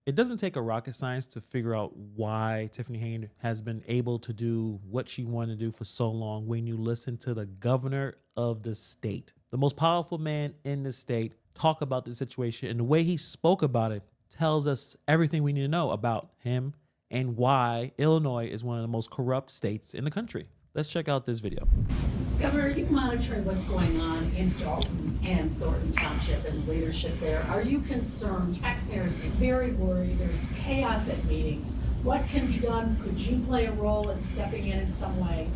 It doesn't take a rocket science to figure out why Tiffany Henyard has been able to do what she wanted to do for so long when you listen to the governor of the state, the most powerful man in the state, talk about the situation. And the way he spoke about it tells us everything we need to know about him and why Illinois is one of the most corrupt states in the country. Let's check out this video. Governor, are you monitoring what's going on in Dalton and Thornton Township and leadership there? Are you concerned? Taxpayers seem very worried. There's chaos at meetings. What can be done? Could you play a role in stepping in some way?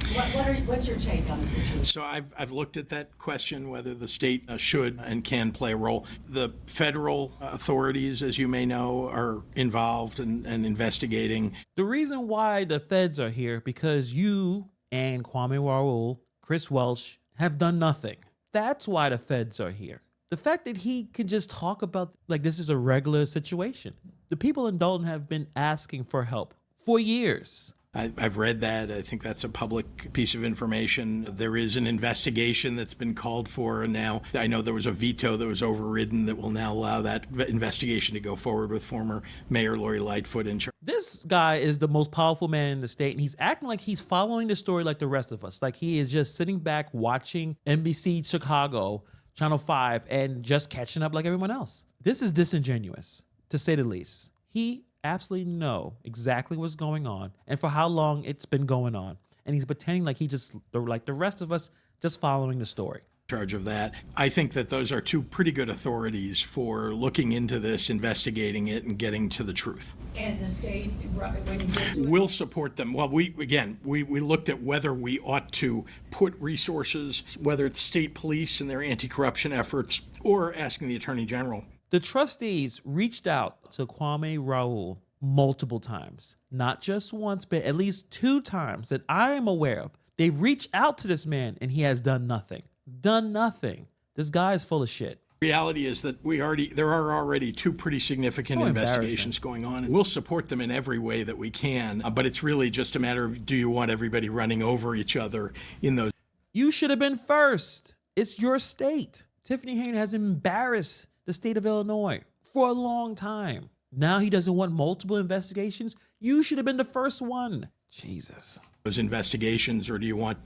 What's your take on the situation? So I've looked at that question, whether the state should and can play a role. The federal authorities, as you may know, are involved and investigating. The reason why the feds are here, because you and Kwame Raoul, Chris Welch, have done nothing. That's why the feds are here. The fact that he can just talk about like this is a regular situation. The people in Dalton have been asking for help for years. I've read that. I think that's a public piece of information. There is an investigation that's been called for, and now I know there was a veto that was overridden that will now allow that investigation to go forward with former Mayor Lori Lightfoot in charge. This guy is the most powerful man in the state, and he's acting like he's following the story like the rest of us. Like he is just sitting back watching NBC Chicago, Channel 5, and just catching up like everyone else. This is disingenuous, to say the least. He absolutely know exactly what's going on and for how long it's been going on. And he's pretending like he just, like the rest of us, just following the story. Charge of that. I think that those are two pretty good authorities for looking into this, investigating it, and getting to the truth. And the state, when you get to We'll support them. Well, we looked at whether we ought to put resources, whether it's state police and their anti-corruption efforts, or asking the Attorney General. The trustees reached out to Kwame Raoul multiple times, not just once, but at least 2 times that I am aware of. They reached out to this man and he has done nothing. Done nothing. This guy is full of shit. Reality is that there are already 2 pretty significant investigations going on. We'll support them in every way that we can, but it's really just a matter of, do you want everybody running over each other in those? You should have been first. It's your state. Tiffany Henyard has embarrassed the state of Illinois for a long time. Now he doesn't want multiple investigations. You should have been the first one. Jesus. Those investigations, or do you want,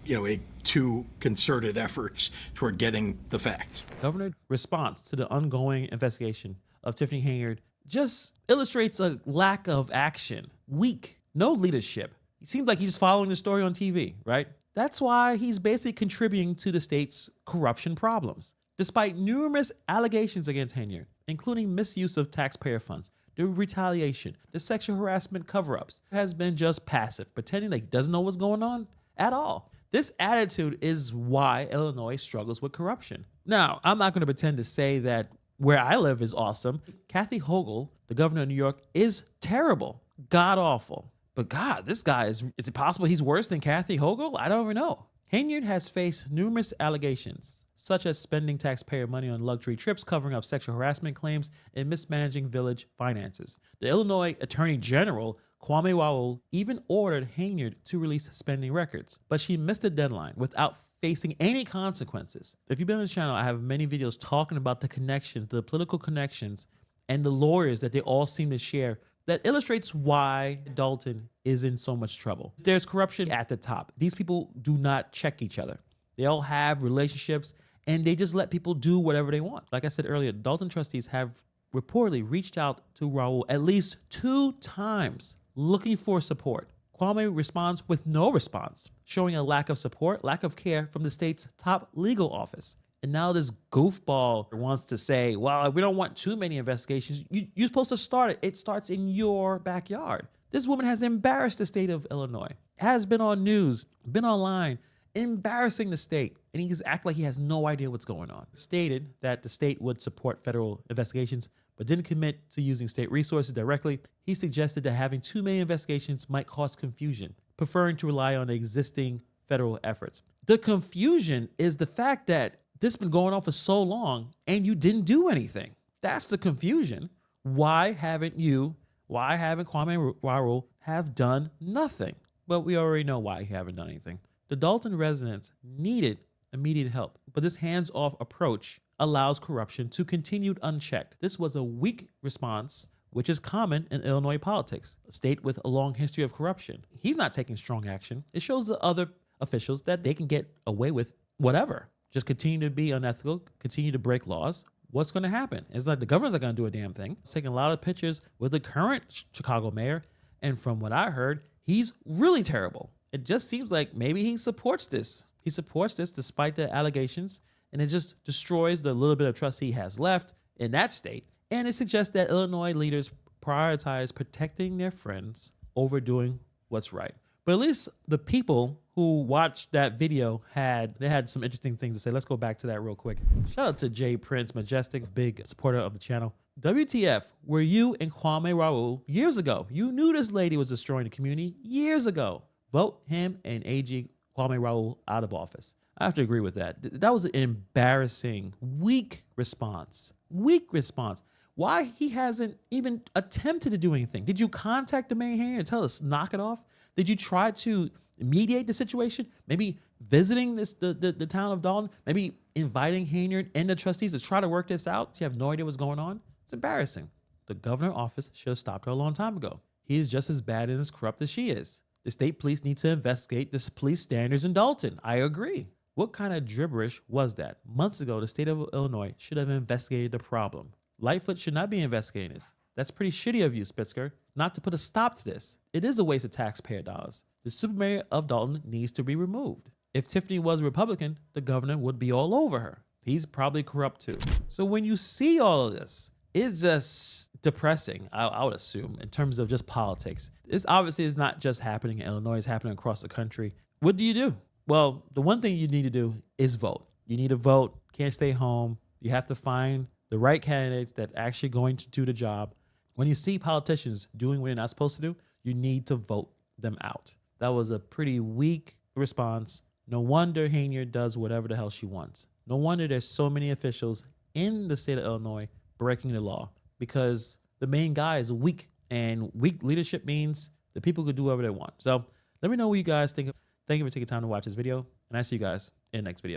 2 concerted efforts toward getting the facts? Governor's response to the ongoing investigation of Tiffany Henyard just illustrates a lack of action. Weak. No leadership. He seems like he's following the story on TV, right? That's why he's basically contributing to the state's corruption problems. Despite numerous allegations against Hanyard, including misuse of taxpayer funds, the retaliation, the sexual harassment cover-ups, has been just passive, pretending like he doesn't know what's going on at all. This attitude is why Illinois struggles with corruption. Now, I'm not going to pretend to say that where I live is awesome. Kathy Hochul, the governor of New York, is terrible, god-awful. But God, this guy is it possible he's worse than Kathy Hochul? I don't even know. Hanyard has faced numerous allegations, such as spending taxpayer money on luxury trips, covering up sexual harassment claims, and mismanaging village finances. The Illinois Attorney General, Kwame Raoul, even ordered Hanyard to release spending records, but she missed the deadline without facing any consequences. If you've been on the channel, I have many videos talking about the connections, the political connections, and the lawyers that they all seem to share that illustrates why Dalton is in so much trouble. There's corruption at the top. These people do not check each other. They all have relationships and they just let people do whatever they want. Like I said earlier, Dalton trustees have reportedly reached out to Raoul at least 2 times looking for support. Kwame responds with no response, showing a lack of support, lack of care from the state's top legal office. And now this goofball wants to say, well, we don't want too many investigations. You're supposed to start it. It starts in your backyard. This woman has embarrassed the state of Illinois, has been on news, been online, embarrassing the state. And he just acts like he has no idea what's going on. Stated that the state would support federal investigations, but didn't commit to using state resources directly. He suggested that having too many investigations might cause confusion, preferring to rely on existing federal efforts. The confusion is the fact that this has been going on for so long and you didn't do anything. That's the confusion. Why haven't Kwame Raoul have done nothing? Well, we already know why he haven't done anything. The Dalton residents needed immediate help, but this hands-off approach allows corruption to continue unchecked. This was a weak response which is common in Illinois politics, a state with a long history of corruption. He's not taking strong action. It shows the other officials that they can get away with whatever. Just continue to be unethical, continue to break laws. What's going to happen? It's like the governor's not going to do a damn thing. He's taking a lot of pictures with the current Chicago mayor. And from what I heard, he's really terrible. It just seems like maybe he supports this. He supports this despite the allegations. And it just destroys the little bit of trust he has left in that state. And it suggests that Illinois leaders prioritize protecting their friends over doing what's right. But at least the people who watched that video had some interesting things to say. Let's go back to that real quick. Shout out to Jay Prince, Majestic, big supporter of the channel. WTF, were you and Kwame Raoul years ago? You knew this lady was destroying the community years ago. Vote him and AG Kwame Raoul out of office. I have to agree with that. That was an embarrassing, weak response. Weak response. Why he hasn't even attempted to do anything? Did you contact the mayor here and tell us knock it off? Did you try to mediate the situation? Maybe visiting the town of Dalton? Maybe inviting Hanyard and the trustees to try to work this out? You have no idea what's going on? It's embarrassing. The governor's office should have stopped her a long time ago. He is just as bad and as corrupt as she is. The state police need to investigate the police standards in Dalton. I agree. What kind of gibberish was that? Months ago, the state of Illinois should have investigated the problem. Lightfoot should not be investigating this. That's pretty shitty of you, Spitzker, not to put a stop to this. It is a waste of taxpayer dollars. The supermayor of Dalton needs to be removed. If Tiffany was a Republican, the governor would be all over her. He's probably corrupt too. So when you see all of this, it's just depressing, I would assume, in terms of just politics. This obviously is not just happening in Illinois, it's happening across the country. What do you do? Well, the one thing you need to do is vote. You need to vote, can't stay home. You have to find the right candidates that are actually going to do the job. When you see politicians doing what they're not supposed to do, you need to vote them out. That was a pretty weak response. No wonder Hanyard does whatever the hell she wants. No wonder there's so many officials in the state of Illinois breaking the law, because the main guy is weak, and weak leadership means the people could do whatever they want. So let me know what you guys think. Thank you for taking time to watch this video, and I see you guys in the next video.